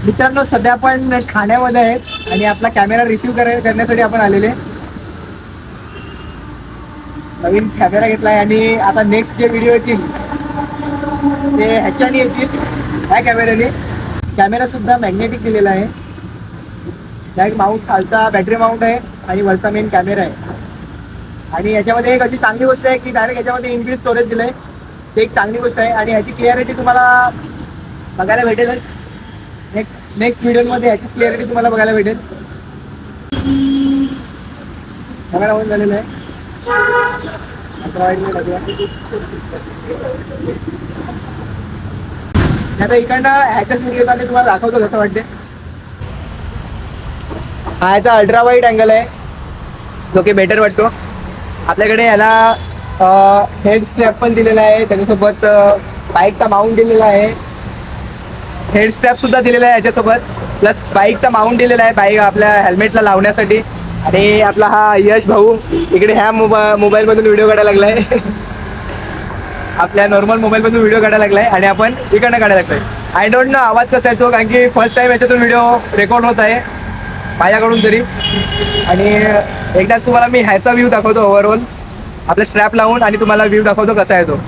मित्रांनो सध्या आपण ठाण्यामध्ये आहेत आणि आपला कॅमेरा रिसीव्ह करण्यासाठी आपण आलेले. नवीन कॅमेरा घेतलाय आणि आता नेक्स्ट जे व्हिडिओ येतील ते ह्याच्याने येतील, ह्या कॅमेऱ्याने. कॅमेरा सुद्धा मॅग्नेटिक दिलेला आहे. डायरेक्ट माउंट, खालचा बॅटरी माउंट आहे आणि वरचा मेन कॅमेरा आहे. आणि याच्यामध्ये एक अशी चांगली गोष्ट आहे की डायरेक्ट याच्यामध्ये इनबिल्ट स्टोरेज दिलंय, ते एक चांगली गोष्ट आहे. आणि ह्याची क्लिअरिटी तुम्हाला बघायला भेटेल नेक्स्ट व्हिडिओमध्ये. ह्याचीच क्लिअरिटी तुम्हाला बघायला भेटेल. कॅमेरा ऑन झालेला आहे. आता इकडनं ह्याच्याच व्हिडिओ तुम्हाला दाखवतो कसं वाटते. हा ह्याचा अल्ट्रा वाईड अँगल आहे जो की बेटर वाटतो. आपल्याकडे याला हेड स्ट्रॅप पण दिलेला आहे, त्याच्यासोबत बाईकचा माउंट दिलेला आहे, हेड स्ट्रॅप सुद्धा दिलेला आहे याच्यासोबत, प्लस बाईकचा माउंट दिलेला आहे बाईक आपल्या हेल्मेटला लावण्यासाठी. आणि आपला हा यश भाऊ इकडे ह्या मोबाईलमधून व्हिडिओ काढायला लागलाय. आपल्या नॉर्मल मोबाईलमधून व्हिडिओ काढायला लागलाय आणि आपण इकडनं काढायला लागतोय. आय डोंट नो आवाज कसा येतो, कारण की फर्स्ट टाइम याच्यातून व्हिडिओ रेकॉर्ड होत आहे माझ्याकडून तरी. आणि एकदा तुम्हाला मी ह्याचा व्ह्यू दाखवतो ओव्हरऑल आपल्या स्ट्रॅप लावून, आणि तुम्हाला व्ह्यू दाखवतो कसा येतो.